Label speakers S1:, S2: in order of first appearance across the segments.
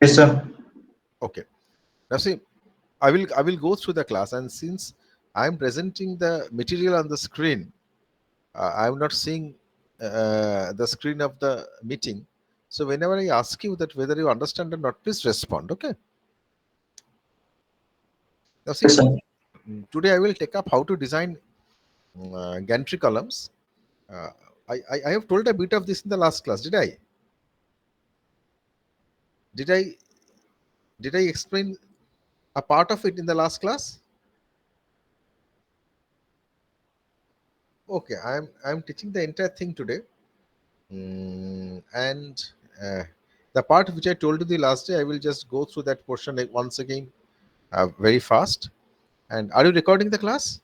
S1: Yes, sir.
S2: Okay. Now see, I will go through the class, and since I am presenting the material on the screen, I am not seeing the screen of the meeting. So whenever I ask you that whether you understand or not, please respond. Okay. Now
S1: Yes,
S2: see,
S1: sir.
S2: today I will take up how to design gantry columns. Uh, I have told a bit of this in the last class. Did I? Did I? Did I explain a part of it in the last class? Okay, I'm teaching the entire thing today. And the part which I told you the last day, I will just go through that portion like once again, very fast. And are you recording the class?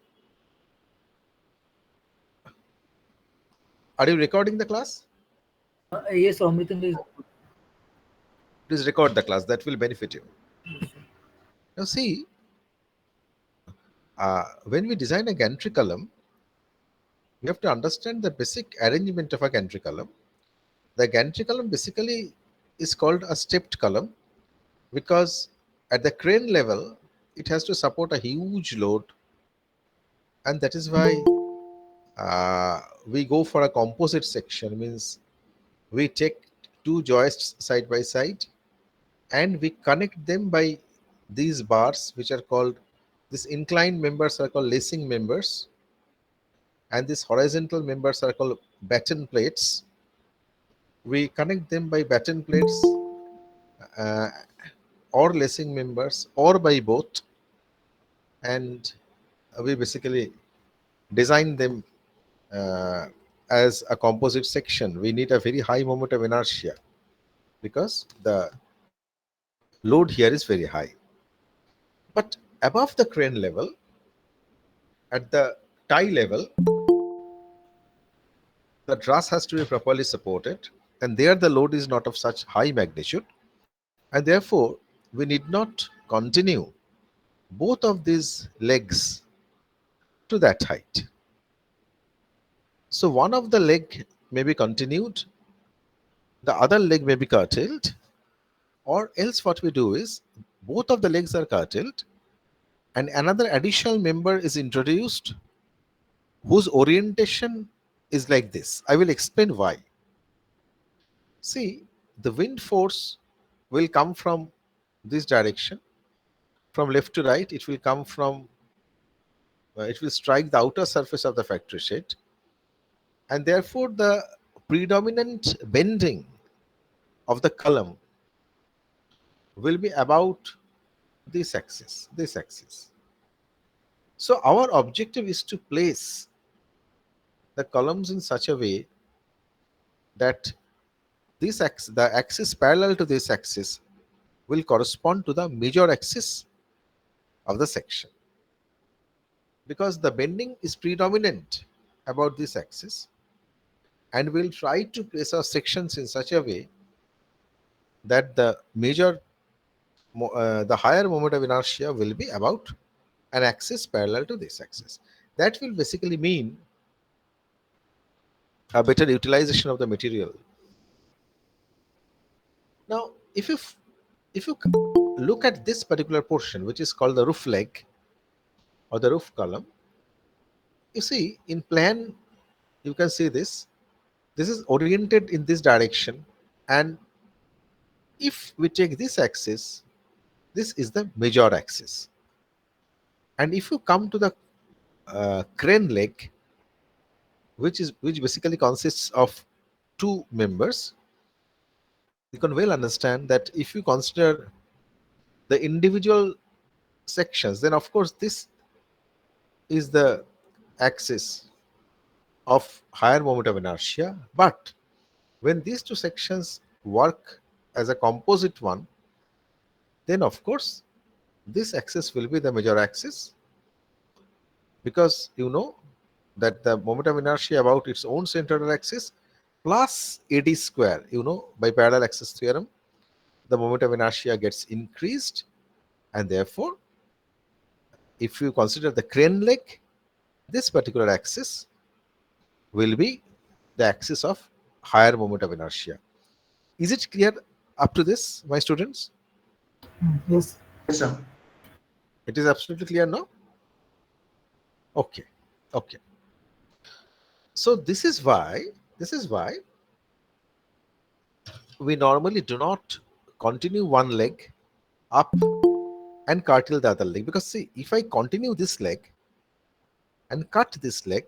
S2: Are you recording the class?
S3: Yes, Amritan is.
S2: Please record the class. That will benefit you. Now see, when we design a gantry column, we have to understand the basic arrangement of a gantry column. The gantry column basically is called a stepped column because at the crane level, it has to support a huge load, and that is why we go for a composite section. Means we take two joists side by side and we connect them by these bars, which are called, these inclined members are called lacing members, and these horizontal members are called batten plates. We connect them by batten plates, uh, or lacing members, or by both, and we basically design them uh, as a composite section. We need a very high moment of inertia because the load here is very high. But above the crane level, at the tie level, the truss has to be properly supported, and there the load is not of such high magnitude, and therefore we need not continue both of these legs to that height. So one of the leg may be continued, the other leg may be curtailed, or else what we do is both of the legs are curtailed and another additional member is introduced whose orientation is like this. I will explain why. See, the wind force will come from this direction, from left to right. It will come from, it will strike the outer surface of the factory shed, and therefore the predominant bending of the column will be about this axis, this axis. So our objective is to place the columns in such a way that this axis, the axis parallel to this axis, will correspond to the major axis of the section, because the bending is predominant about this axis, and we'll try to place our sections in such a way that the major the higher moment of inertia will be about an axis parallel to this axis. That will basically mean a better utilization of the material. Now, if you look at this particular portion, which is called the roof leg or the roof column, you see in plan you can see this. This is oriented in this direction, and if we take this axis, this is the major axis. And if you come to the crane leg, which basically consists of two members, you can well understand that if you consider the individual sections, then of course this is the axis of higher moment of inertia. But when these two sections work as a composite one, then of course this axis will be the major axis, because you know that the moment of inertia about its own central axis plus AD square, by parallel axis theorem, the moment of inertia gets increased, and therefore if you consider the crane leg, this particular axis will be the axis of higher moment of inertia. Is it clear up to this, my students?
S3: Yes.
S1: Yes, sir.
S2: It is absolutely clear now. Okay, okay. So this is why we normally do not continue one leg up and curtail the other leg, because see, if I continue this leg and cut this leg,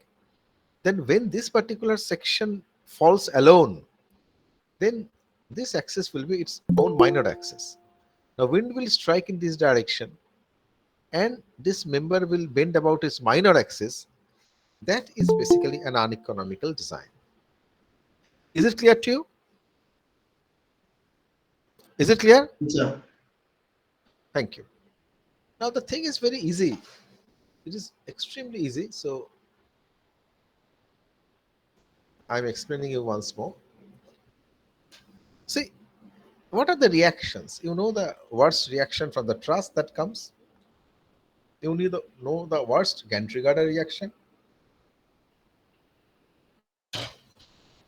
S2: then when this particular section falls alone, then this axis will be its own minor axis. Now wind will strike in this direction and this member will bend about its minor axis. That is basically an uneconomical design. Is it clear to you? Is it clear?
S1: Yes, sir.
S2: Thank you. Now the thing is very easy. It is extremely easy. So I'm explaining you once more. See, what are the reactions? You know the worst reaction from the truss that comes? You need to know the worst Gantry-Gardner reaction,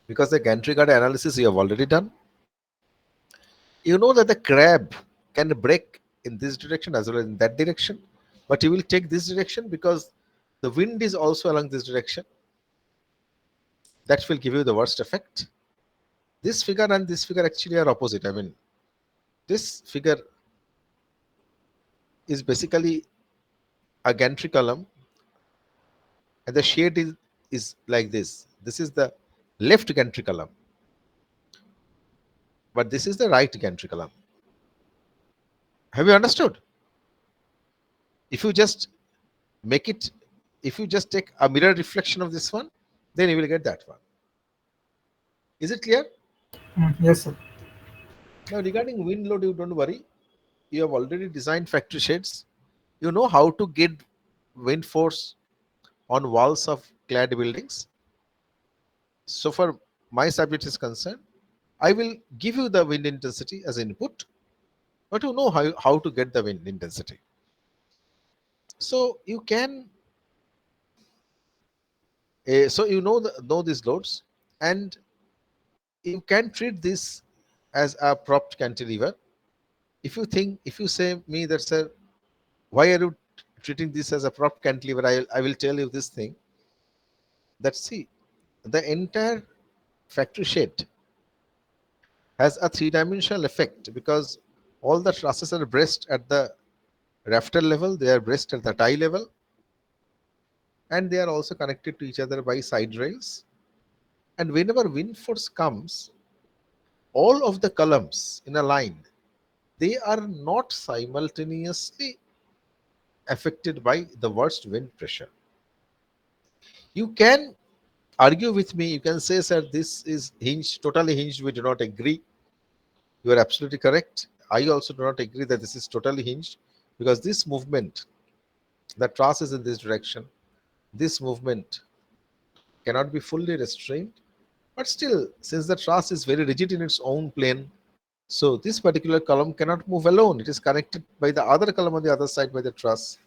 S2: because the Gantry-Gardner analysis you have already done. You know that the crab can break in this direction as well as in that direction, but you will take this direction because the wind is also along this direction. That will give you the worst effect. This figure and this figure actually are opposite. I mean, this figure is basically a gantry column, and the shade is like this. This is the left gantry column, but this is the right gantry column. Have you understood? If you just make it, if you just take a mirror reflection of this one, then you will get that one. Is it clear?
S3: Yes, sir.
S2: Now regarding wind load, you don't worry. You have already designed factory sheds. You know how to get wind force on walls of clad buildings. So for my subject is concerned, I will give you the wind intensity as input, but you know how to get the wind intensity. So you can, so you know these loads, and you can treat this as a propped cantilever. If you say me that, sir, why are you treating this as a propped cantilever, I will tell you this thing, that see, the entire factory shed has a three-dimensional effect, because all the trusses are braced at the rafter level, they are braced at the tie level, and they are also connected to each other by side rails. And whenever wind force comes, all of the columns in a line, they are not simultaneously affected by the worst wind pressure. You can argue with me, you can say, sir, this is hinged, totally hinged, we do not agree. You are absolutely correct. I also do not agree that this is totally hinged, because this movement, the truss is in this direction, this movement cannot be fully restrained. But still, since the truss is very rigid in its own plane, so this particular column cannot move alone. It is connected by the other column on the other side by the truss.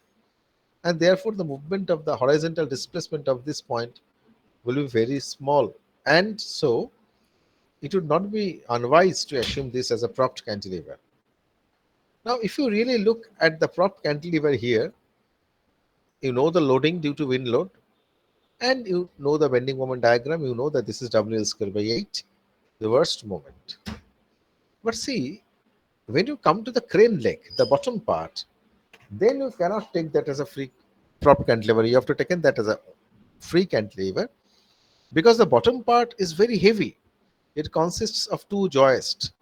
S2: And therefore, the movement of the horizontal displacement of this point will be very small. And so, it would not be unwise to assume this as a propped cantilever. Now, if you really look at the propped cantilever here, you know the loading due to wind load, and you know the bending moment diagram, you know that this is WL square by 8, the worst moment. But see, when you come to the crane leg, the bottom part, then you cannot take that as a free prop cantilever. You have to take that as a free cantilever, because the bottom part is very heavy. It consists of two joists.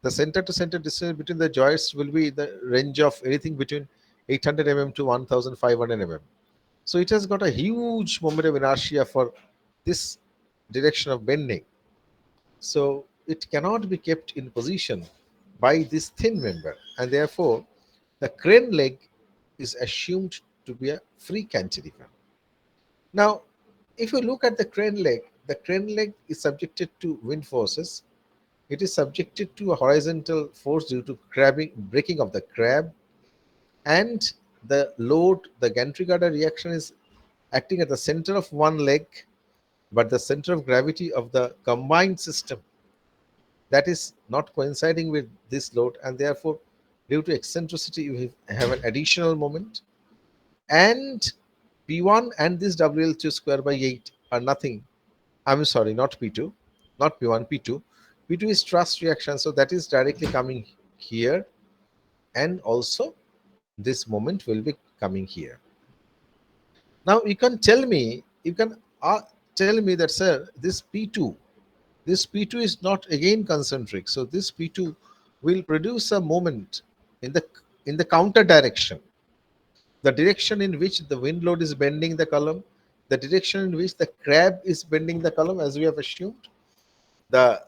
S2: The center to center distance between the joists will be the range of anything between 800 mm to 1500 mm. So it has got a huge moment of inertia for this direction of bending. So it cannot be kept in position by this thin member, and therefore the crane leg is assumed to be a free cantilever. Now, if you look at the crane leg is subjected to wind forces. It is subjected to a horizontal force due to breaking of the crab, and the load, the Gantry-Gardner reaction is acting at the center of one leg, but the center of gravity of the combined system, that is not coinciding with this load, and therefore Due to eccentricity, you have an additional moment. And P1 and this WL2 square by 8 are nothing. I'm sorry, not P2, not P1, P2. P2 is thrust reaction, so that is directly coming here, and also this moment will be coming here. Now you can tell me, you can tell me that, sir, this P2 is not again concentric, so this P2 will produce a moment in the counter direction, the direction in which the wind load is bending the column, the direction in which the crab is bending the column, as we have assumed. The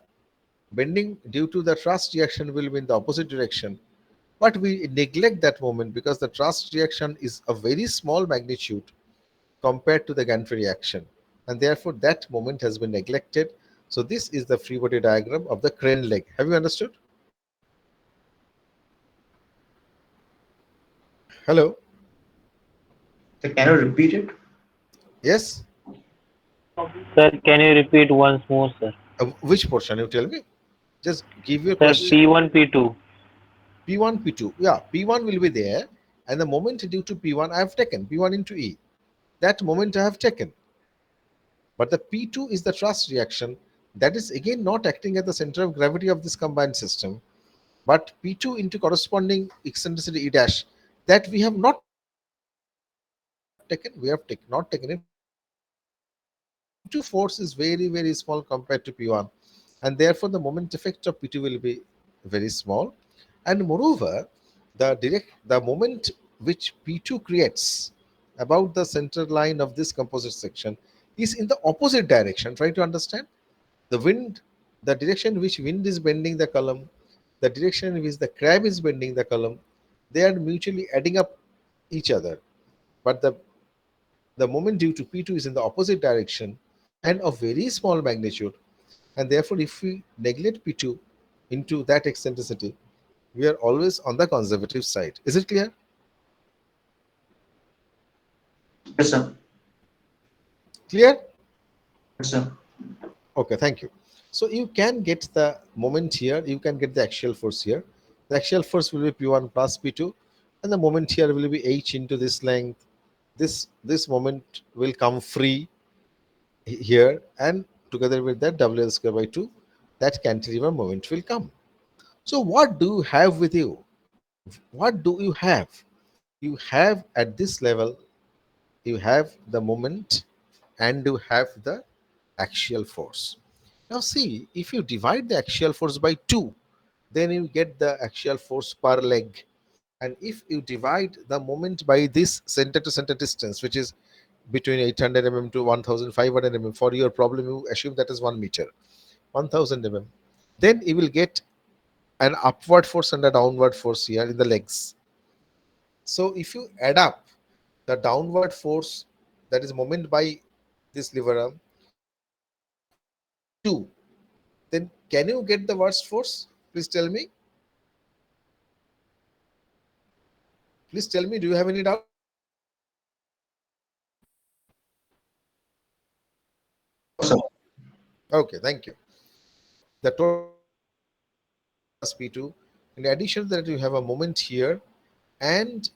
S2: bending due to the thrust reaction will be in the opposite direction. But we neglect that moment because the thrust reaction is a very small magnitude compared to the gantry reaction. And therefore, that moment has been neglected. So this is the free body diagram of the crane leg. Have you understood? Hello?
S1: So can you repeat it?
S2: Yes?
S4: Sir, can you repeat once more, sir?
S2: Which portion you tell me? Just give your
S4: Sir,
S2: question.
S4: P1, P2.
S2: P1, P2. Yeah, P1 will be there. And the moment due to P1 I have taken, P1 into E. That moment I have taken. But the P2 is the thrust reaction that is again not acting at the center of gravity of this combined system, but P2 into corresponding eccentricity E dash that we have not taken, not taken it. P2 force is very, very small compared to P1, and therefore the moment effect of P2 will be very small. And moreover, the moment which P2 creates about the center line of this composite section is in the opposite direction. Try to understand the wind, the direction in which wind is bending the column, the direction in which the crab is bending the column, they are mutually adding up each other. But the moment due to P2 is in the opposite direction and of very small magnitude. And therefore, if we neglect P2 into that eccentricity, we are always on the conservative side. Is it clear?
S1: Yes, sir.
S2: Clear?
S1: Yes, sir.
S2: Okay, thank you. So you can get the moment here, you can get the axial force here. The axial force will be P1 plus P2, and the moment here will be H into this length. This moment will come free here, and together with that WL square by 2, that cantilever moment will come. So what do you have with you? What do you have? You have at this level, you have the moment and you have the axial force. Now see, if you divide the axial force by 2, then you get the axial force per leg. And if you divide the moment by this center to center distance, which is between 800 mm to 1500 mm, for your problem you assume that is 1 meter, 1000 mm, then you will get an upward force and a downward force here in the legs. So if you add up the downward force, that is moment by this lever arm, 2, then can you get the worst force? Please tell me. Please tell me, do you have any doubt?
S1: Sir.
S2: Okay, thank you. The total plus P2. In addition to that, you have a moment here, and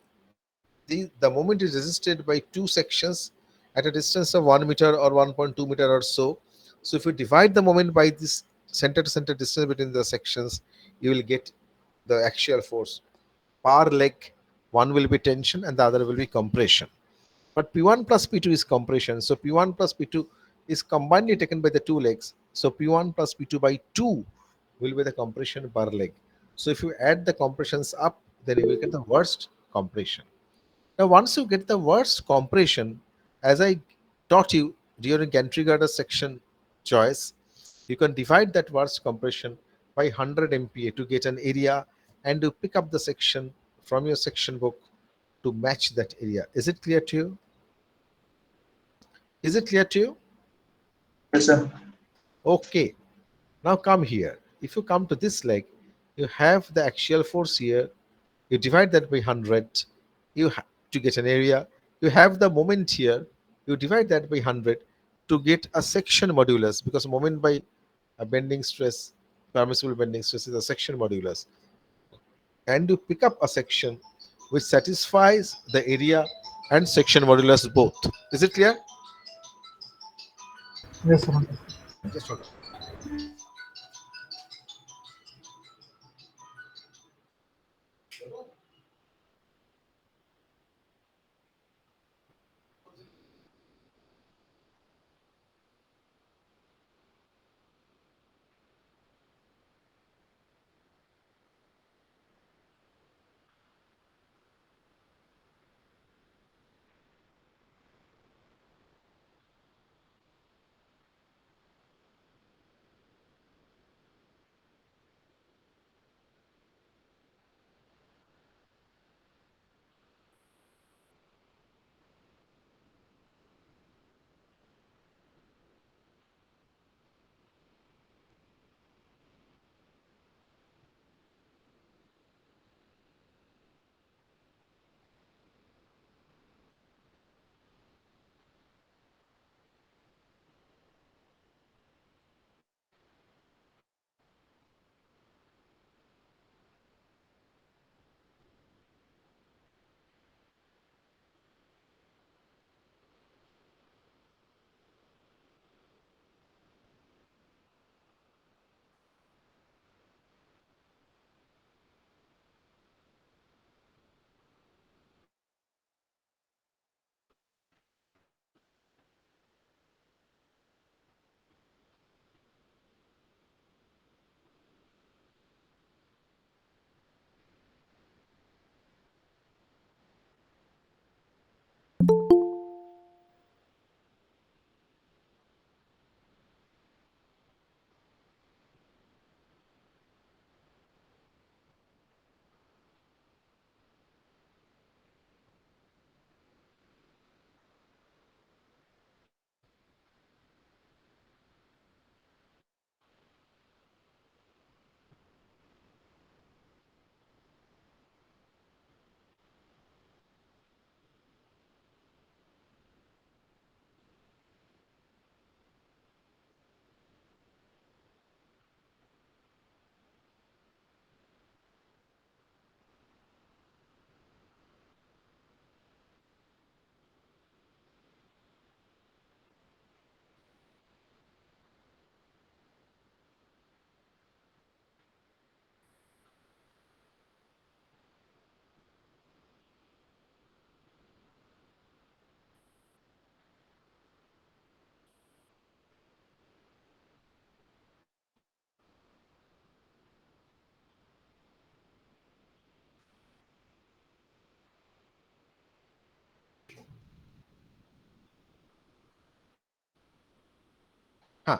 S2: the moment is resisted by two sections at a distance of 1 meter or 1.2 meter or so. So if you divide the moment by this center to center distance between the sections, you will get the axial force. Per leg, one will be tension and the other will be compression. But P1 plus P2 is compression. So P1 plus P2 is combinedly taken by the two legs. So P1 plus P2 by 2 will be the compression per leg. So if you add the compressions up, then you will get the worst compression. Now, once you get the worst compression, as I taught you during gantry girder section choice, you can divide that worst compression by 100 MPa to get an area, and you pick up the section from your section book to match that area. Is it clear to you? Is it clear to you?
S1: Yes, sir.
S2: Okay. Now come here. If you come to this leg, you have the axial force here. You divide that by 100 to get an area. You have the moment here. You divide that by 100 to get a section modulus, because moment by a bending stress, permissible bending stress is a section modulus. and you pick up a section which satisfies the area and section modulus both. Is it clear?
S3: Yes, sir.
S2: Just hold on.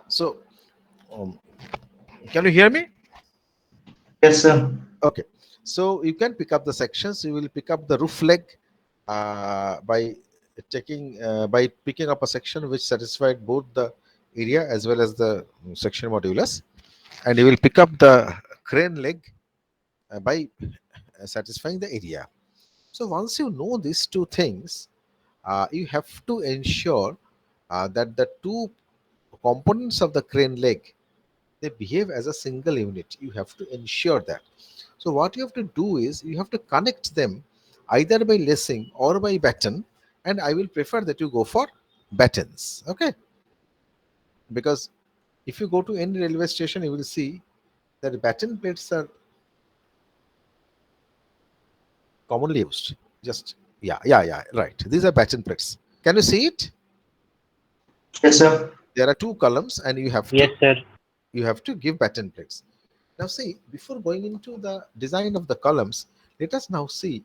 S2: So, um, can you hear me?
S1: Yes, sir.
S2: Okay. So you can pick up the sections. You will pick up the roof leg by by picking up a section which satisfied both the area as well as the section modulus, and you will pick up the crane leg by satisfying the area. So once you know these two things, you have to ensure that the two components of the crane leg, they behave as a single unit. You have to ensure that. So what you have to do is you have to connect them either by lacing or by batten, and I will prefer that you go for battens. Okay, because if you go to any railway station, you will see that batten plates are commonly used. Just yeah, right. These are batten plates. Can you see it?
S1: Yes, sir.
S2: There are two columns, and
S4: Yes, sir.
S2: you have to give batten plates. Now see, before going into the design of the columns, let us now see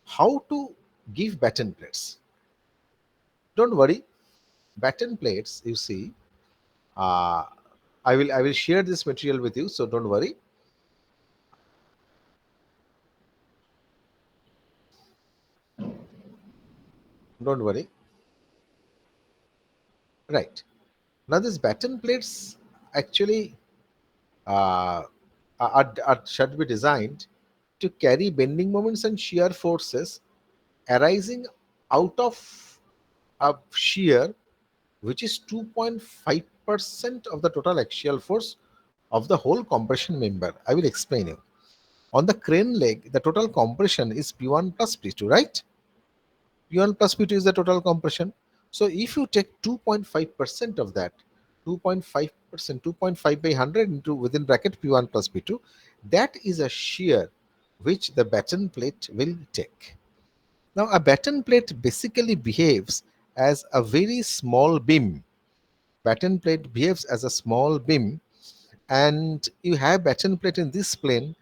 S2: how to give batten plates. Don't worry, batten plates, you see, uh, I will share this material with you, so don't worry. Don't worry. Right. Now these batten plates actually uh, should be designed to carry bending moments and shear forces arising out of a shear which is 2.5% of the total axial force of the whole compression member. I will explain you. On the crane leg, the total compression is P1 plus P2, right? P1 plus P2 is the total compression. So if you take 2.5% of that, 2.5%, 2.5 by 100 into within bracket P1 plus P2, that is a shear which the batten plate will take. Now, a batten plate basically behaves as a very small beam. Batten plate behaves as a small beam, and you have batten plate in this plane.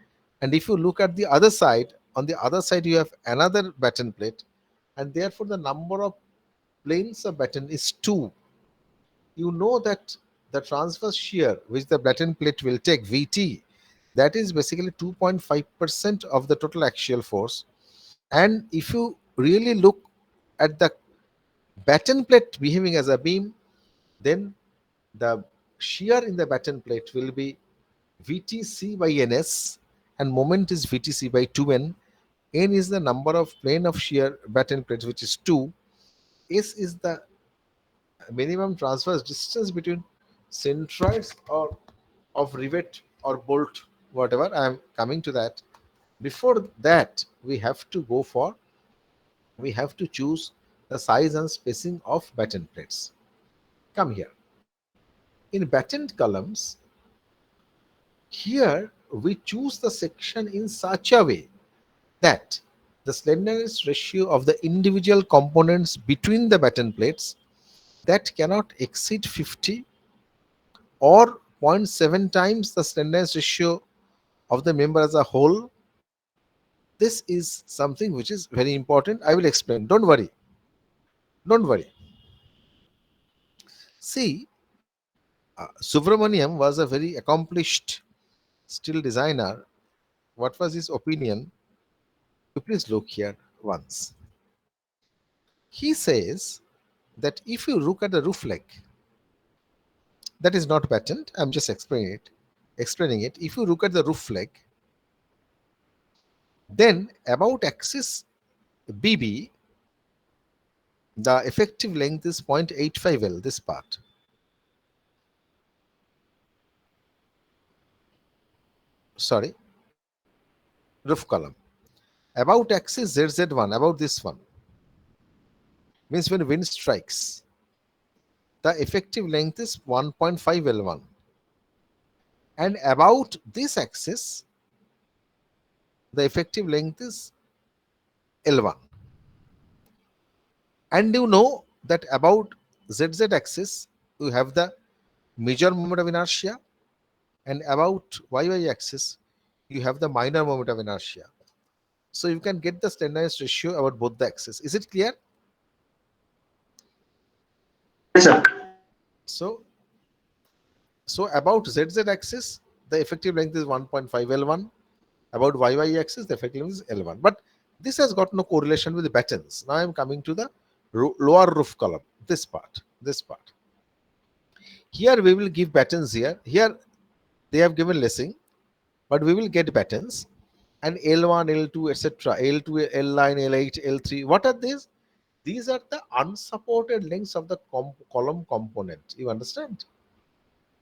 S2: And if you look at the other side, on the other side, you have another batten plate, and therefore the number of planes of batten is 2. You know that the transverse shear which the batten plate will take, Vt, that is basically 2.5% of the total axial force. And if you really look at the batten plate behaving as a beam, then the shear in the batten plate will be Vtc by ns, and moment is Vtc by 2n. N is the number of plane of shear batten plates, which is 2. S is the minimum transverse distance between centroids or of rivet or bolt, whatever. I am coming to that. Before that, we have to choose the size and spacing of batten plates. Come here. In battened columns, here we choose the section in such a way that the slenderness ratio of the individual components between the batten plates that cannot exceed 50 or 0.7 times the slenderness ratio of the member as a whole. This is something which is very important. I will explain. Don't worry. Don't worry. See, Subramaniam was a very accomplished steel designer. What was his opinion? You please look here once. He says that if you look at the roof leg, that is not battened. I'm just explaining it. If you look at the roof leg, then about axis BB, the effective length is 0.85 L, this part. Sorry, roof column. About axis ZZ1, about this one, means when wind strikes, the effective length is 1.5 L1. And about this axis, the effective length is L1. And you know that about ZZ axis, you have the major moment of inertia, and about YY axis, you have the minor moment of inertia. So you can get the standardized ratio about both the axes. Is it clear?
S1: Yes, sir.
S2: So about ZZ axis, the effective length is 1.5 L1. About YY axis, the effective length is L1. But this has got no correlation with the battens. Now I am coming to the lower roof column, this part. Here we will give battens here. Here they have given lacing, but we will get battens. And L1, L2, etc. L2, L9, L8, L3. What are these? These are the unsupported lengths of the column component. You understand?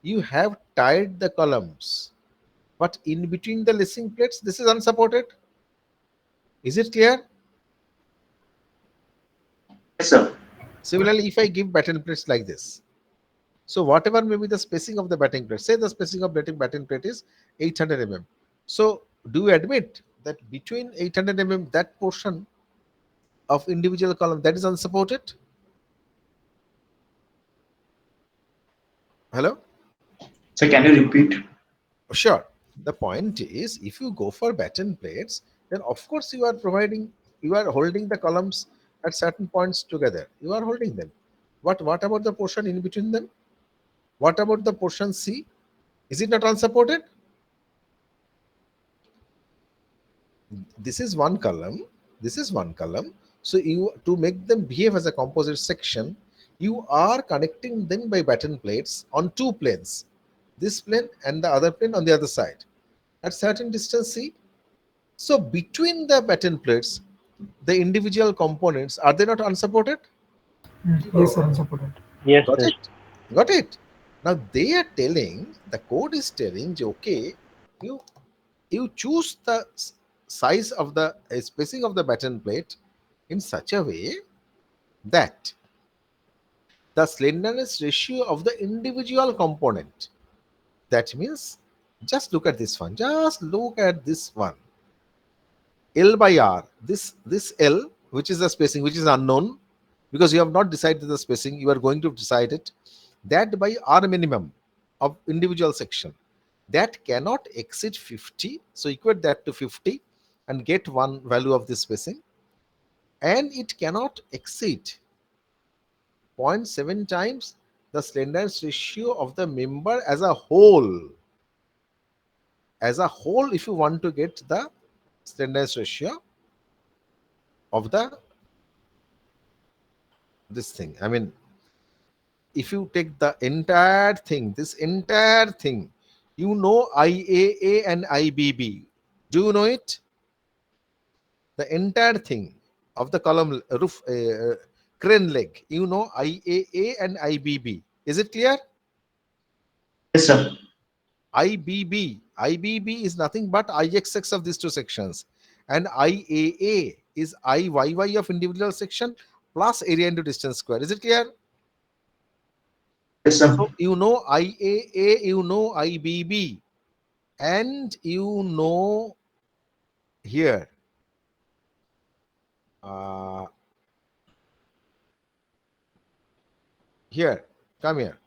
S2: You have tied the columns, but in between the lacing plates, this is unsupported. Is it clear?
S1: Yes, sir.
S2: Similarly, if I give batten plates like this, so whatever may be the spacing of the batting plate, say the spacing of batten plate is 800 mm. So do you admit that between 800 mm, that portion of individual column, that is unsupported? Hello?
S1: So can you repeat?
S2: Sure. The point is, if you go for batten plates, then of course you are holding the columns at certain points together. You are holding them. What about the portion in between them? What about the portion C? Is it not unsupported? This is one column. This is one column. So you, to make them behave as a composite section, you are connecting them by batten plates on two planes, this plane and the other plane on the other side, at certain distance C. So between the batten plates, the individual components, are they not unsupported?
S3: Yes, sir, unsupported.
S4: Yes,
S2: Got
S4: sir.
S2: it? Got it? Now they are telling, the code is telling, okay, you you choose the size of the spacing of the batten plate in such a way that the slenderness ratio of the individual component, that means, just look at this one, just look at this one, L by R, this L, which is the spacing, which is unknown because you have not decided the spacing, you are going to decide it, that by R minimum of individual section, that cannot exceed 50. So equate that to 50 and get one value of this spacing, and it cannot exceed 0.7 times the slenderness ratio of the member as a whole. As a whole, if you want to get the slenderness ratio of the this thing, I mean, if you take the entire thing, this entire thing, you know IAA and IBB. Do you know it? The entire thing of the column roof crane leg, you know IAA and IBB. Is it clear?
S1: Yes, sir.
S2: IBB is nothing but IXX of these two sections, and IAA is IYY of individual section plus area into distance square. Is it clear?
S1: Yes, sir.
S2: So you know IAA, you know IBB, and you know here here, come here.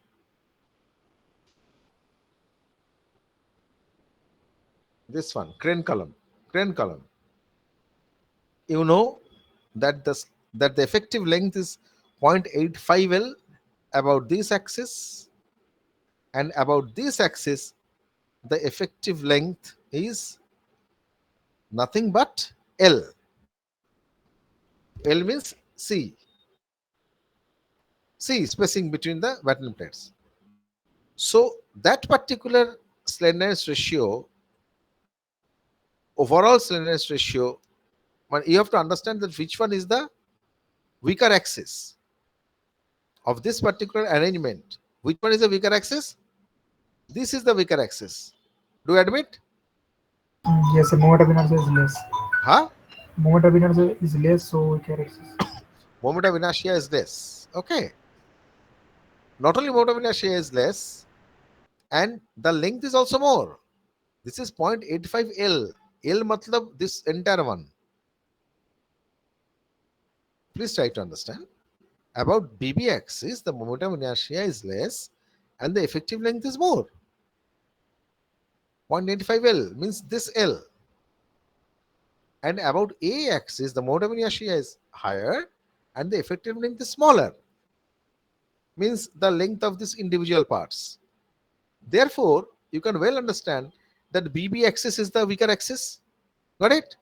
S2: This one, crane column. You know that the effective length is 0.85 L about this axis, and about this axis the effective length is nothing but L. L means C spacing between the batten plates. So that particular slenderness ratio, overall slenderness ratio, you have to understand that which one is the weaker axis of this particular arrangement. Which one is the weaker axis? This is the weaker axis. Do you admit?
S3: Yes, sir. Moment of inertia is less.
S2: Huh?
S3: Moment of inertia is less, so we can access.
S2: Moment of inertia is less. Okay. Not only moment of inertia is less, and the length is also more. This is 0.85 L. L matlab this entire one. Please try to understand. About BB axis, the moment of inertia is less and the effective length is more. 0.85 L means this L. And about A axis, the moment of inertia is higher and the effective length is smaller. Means the length of these individual parts. Therefore, you can well understand that BB axis is the weaker axis. Got it?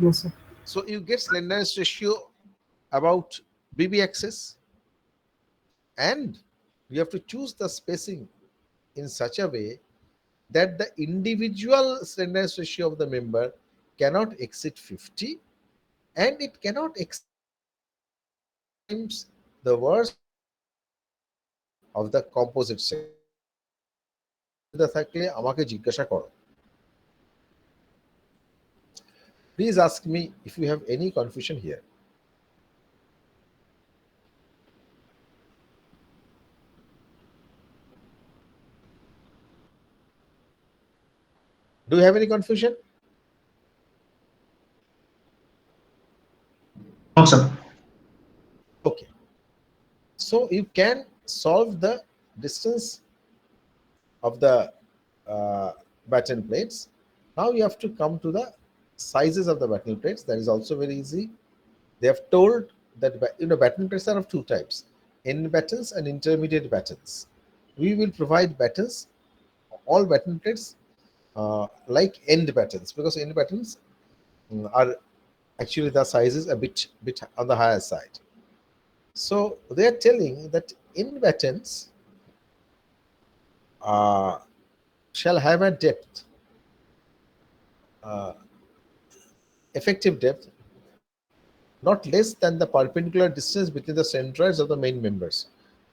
S3: Yes, sir.
S2: So you get slenderness ratio about BB axis, and you have to choose the spacing in such a way that the individual slenderness ratio of the member cannot exceed 50, and it cannot exceed the worst of the composite section. থাকলে আমাকে জিজ্ঞাসা করো. Please ask me if you have any confusion here. Do you have any confusion?
S1: No, sir.
S2: Okay. So you can solve the distance of the batten plates. Now you have to come to the sizes of the batten plates. That is also very easy. They have told that batten plates are of two types: end battens and intermediate battens. We will provide battens, all batten plates like end battens, because end battens are actually the sizes a bit on the higher side. So they are telling that end battens shall have a depth, effective depth, not less than the perpendicular distance between the centroids of the main members.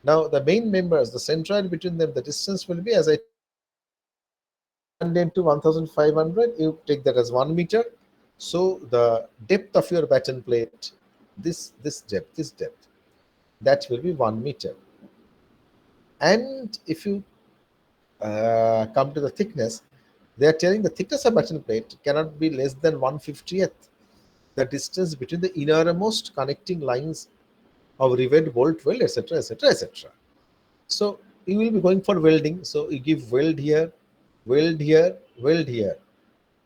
S2: Now the main members, the centroid between them, the distance will be, as I into 1500, you take that as 1 meter. So the depth of your batten plate, this depth, that will be 1 meter. And if you come to the thickness, they are telling the thickness of batten plate cannot be less than 1/50th the distance between the innermost connecting lines of rivet, bolt, weld, etc., etc., etc. So you will be going for welding. So you give weld here, weld here, weld here.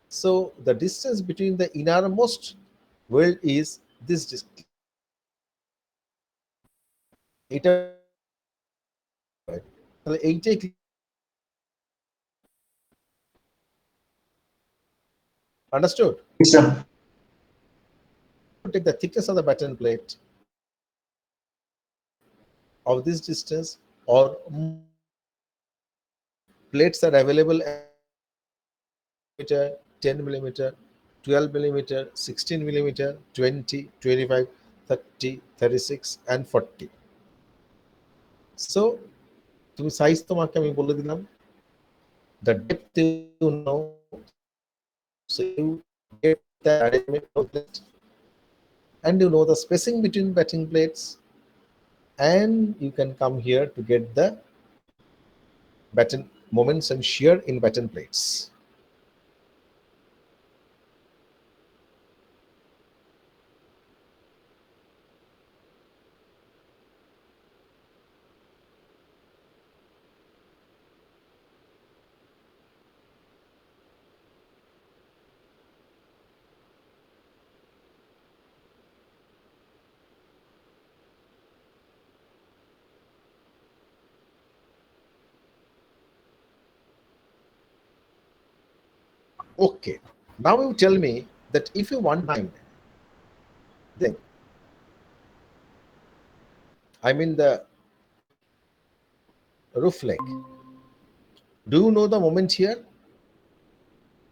S2: So the distance between the innermost weld is this distance. 8 understood?
S1: Yes, sir.
S2: Take the thickness of the batten plate of this distance, or plates are available at 10 millimeter, 12 millimeter, 16 millimeter, 20, 25, 30, 36, and 40. So তুমি size তোমাকে আমি বলে দিলাম, the depth you know, so you get the arrangement of plate, and you know the spacing between batting plates, and you can come here to get the batten moments and shear in batten plates. Okay, now you tell me that if you want time, then I mean the roof leg. Do you know the moment here?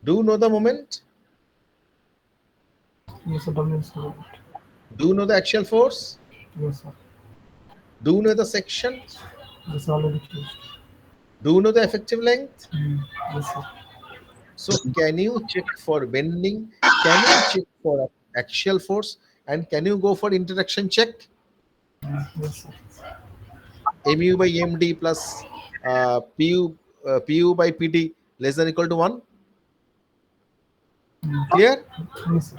S2: Do you know the moment?
S3: Yes, sir. W is correct.
S2: Do you know the axial force?
S3: Yes, sir.
S2: Do you know the section?
S3: This already closed.
S2: Do you know the effective length?
S3: Yes, sir.
S2: So can you check for bending? Can you check for axial force? And can you go for interaction check?
S3: Yes, sir.
S2: Mu by md plus pu by pd less than or equal to 1. Clear?
S3: Yes, sir.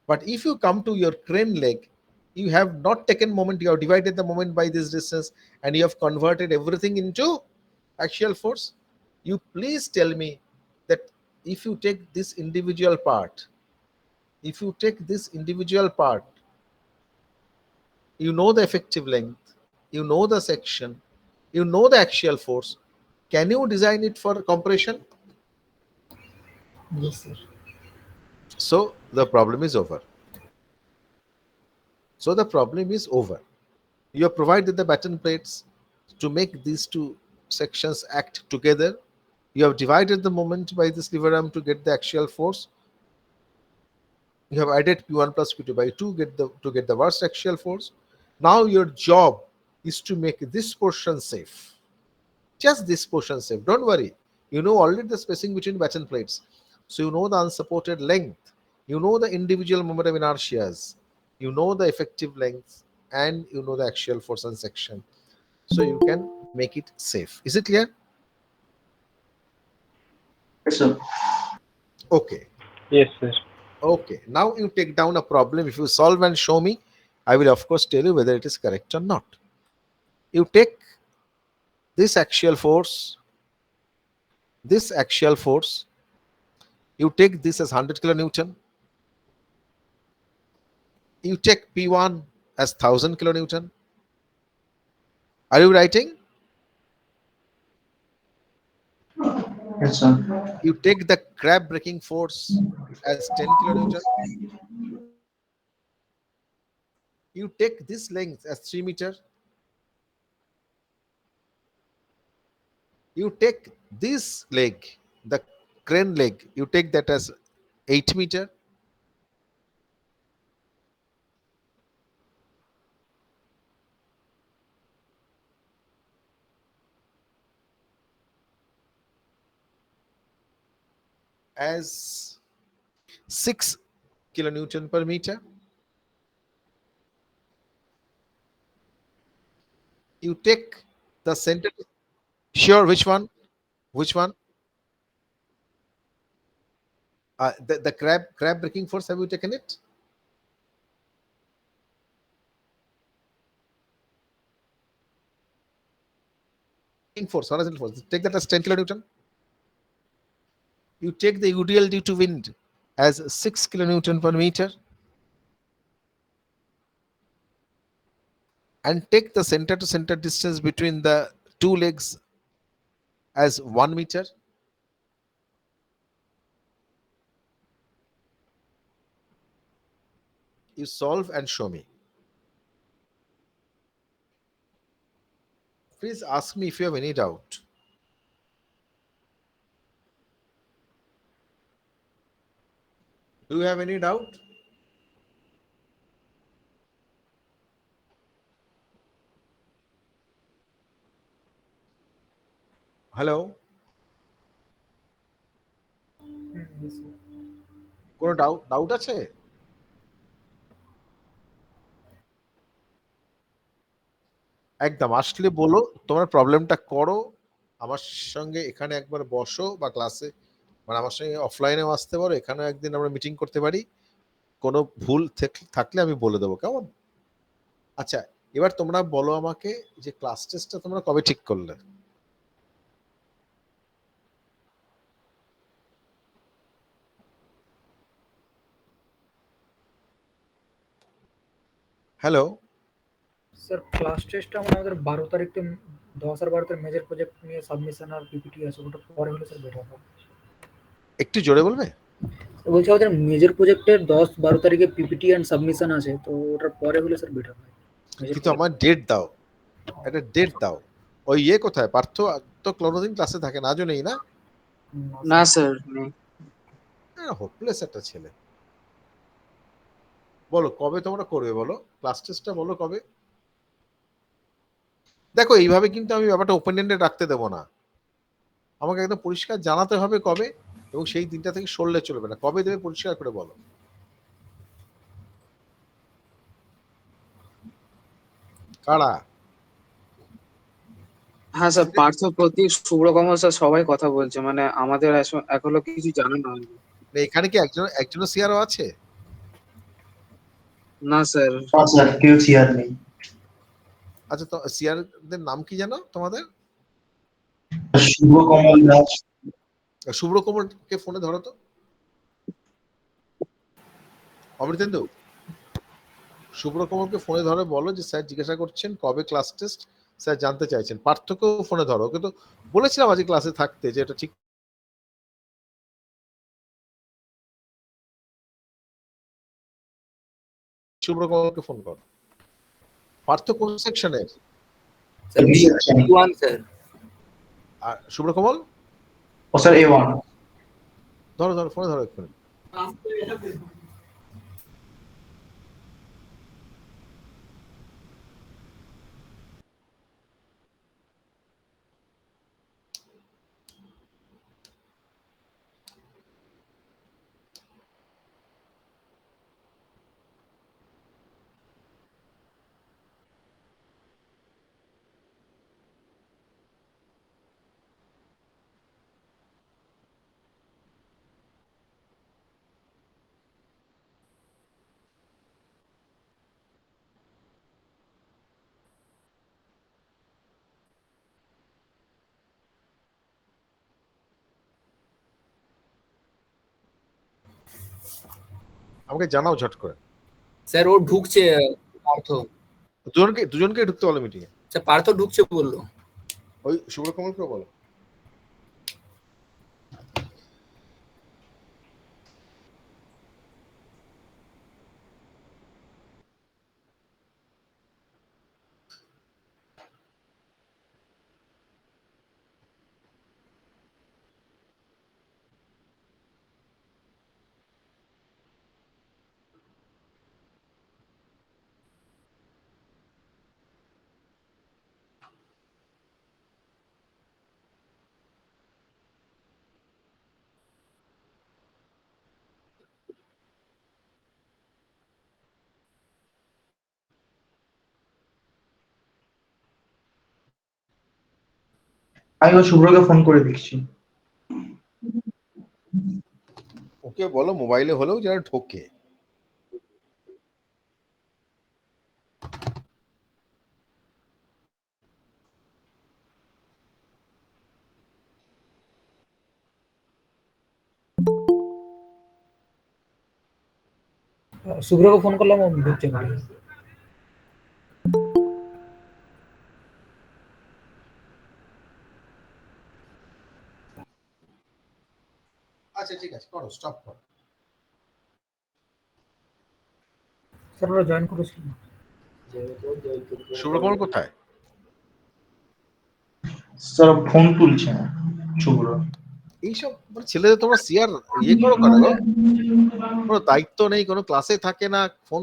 S2: But if you come to your crane leg, you have not taken moment, you have divided the moment by this distance, and you have converted everything into axial force. You please tell me that if you take this individual part, you know the effective length, you know the section, you know the axial force. Can you design it for compression?
S3: Yes, sir.
S2: So the problem is over. So the problem is over. You have provided the batten plates to make these two sections act together. You have divided the moment by this lever arm to get the axial force. You have added P1 plus P2 by 2 to get the worst axial force. Now your job is to make this portion safe. Just this portion safe. Don't worry. You know already the spacing between batten plates. So you know the unsupported length. You know the individual moment of inertias. You know the effective length, and you know the axial force and section. So you can make it safe. Is it clear?
S1: Yes, sir.
S2: Okay.
S4: Yes, sir.
S2: Okay. Now you take down a problem. If you solve and show me, I will of course tell you whether it is correct or not. You take this axial force, you take this as 100 kilonewton, you take P1 as 1000 kilonewton. Are you writing?
S1: Yes, sir.
S2: You take the crab breaking force as 10 kilonewton. You take this length as 3 meter. You take this leg, the crane leg, you take that as 8 meter. as 6 kilonewton per meter. You take the center. Sure, which one? Which one? The crab breaking force, have you taken it? Force, horizontal force. Take that as 10 kilonewton. You take the UDL due to wind as 6 kilonewton per meter, and take the center to center distance between the two legs as 1 meter. You solve and show me. Please ask me if you have any doubt. Do you have any doubt? Hello?
S3: Yes, sir.
S2: কোনো doubt আছে? একদম আসলে বলো, তোমার প্রবলেমটা করো, আমার সঙ্গে এখানে একবার বসো বা ক্লাসে, মানে আমার সঙ্গে অফলাইনেও আসতে পারো, এখানেও একদিন আমরা মিটিং করতে পারি। কোনো ভুল থাকলে আমি বলে দেবো, কেমন? আচ্ছা, এবার তোমরা বলো আমাকে যে ক্লাস টেস্টটা তোমরা কবে ঠিক করলে? হ্যালো?
S5: স্যার ক্লাস টেস্টটা আমাদের 12 তারিখে 10 আর 12 মেজর প্রজেক্ট নিয়ে সাবমিশন আর পিপিটি আছে, ওটা পরে হলে স্যার বেটার হবে।
S2: একটু জোরে বলবে?
S5: বলছি আমাদের মেজর প্রজেক্টের 10-12 তারিখে পিপিটি এন্ড সাবমিশন আছে, তো ওটার পরে হলে স্যার বেটার হয়।
S2: কিন্তু আমার ডেট দাও, একটা ডেট দাও। ওই কোথায় পার্থ? তো কোনোদিন ক্লাসে থাকে না, আজও নেই না?
S6: না স্যার নেই।
S2: হোপলেস একটা ছেলে। বলো কবে তোমরা করবে, বলো ক্লাস টেস্টটা বলো কবে। দেখো এইভাবে কিন্তু আমি ব্যাপারটা ওপেন এন্ডেড রাখতে দেবো না, আমাকে একদম পরিষ্কার জানাতে হবে কবে, এবং সেই দিনটা থেকে সরলে চলবে না। কবে দেবে পরিষ্কার করে বলো। কারা?
S6: হ্যাঁ স্যার, পার্থ, প্রতীক, শুভ্রকমল স্যার সবাই কথা বলছে, মানে আমাদের এখনো কিছু জানানো হয়নি।
S2: এখানে কি একজনও সিআরও আছে?
S6: না স্যার।
S1: না স্যার, কেউ সিআর নেই।
S2: আচ্ছা, তো সিআরদের নাম কি জানো তোমাদের?
S1: শুভ কমল দাস।
S2: শুভ্র কোমলকে ফোনে ধরো তো। অমৃতেন্দু, শুভ্র কোমলকে ফোনে ধরে বলো যে স্যার জিজ্ঞাসা করছেন কবে ক্লাস টেস্ট, স্যার জানতে চাইছেন। পার্থকেও ফোনে ধরো, ওকে তো বলেছিলাম আজকে ক্লাসে থাকতে, যে এটা ঠিক। শুভ্র কোমলকে ফোন করো। পার্থ কোন সেকশনের?
S5: Sir
S1: B section.
S5: B1 sir.
S2: আর শুভ্র কোমল?
S1: ও স্যার A1।
S2: ধরো ধরো, ফোনে ধরো এক্ষুনি। আমাকে জানাও ঝট করে।
S5: স্যার ও ঢুকছে পার্থ।
S2: দুজনকে ঢুকতে বলো মিটিং এ।
S5: স্যার পার্থ ঢুকছে বললো।
S2: ওই শুভ্র কোমলকে বলো।
S1: আমি ও শুভ্রকে ফোন করে দেখছি।
S2: ওকে বলো মোবাইলে হলেও যারা ঢোকে।
S5: শুভ্রকে ফোন করলাম, ও ঢুকছে না।
S2: আচ্ছা ঠিক আছে, করো, স্টপ করো।
S5: স্যার ওরা জয়েন করেছিল।
S2: শুভ্রকমল কোথায়?
S1: স্যার ফোন তুলছে না শুভ্র।
S2: এইসব মানে ছেলেদের তোমরা সিয়ার ইয়ে করো কেন গো? কোনো দায়িত্ব নেই, কোনো ক্লাসে থাকে না, ফোন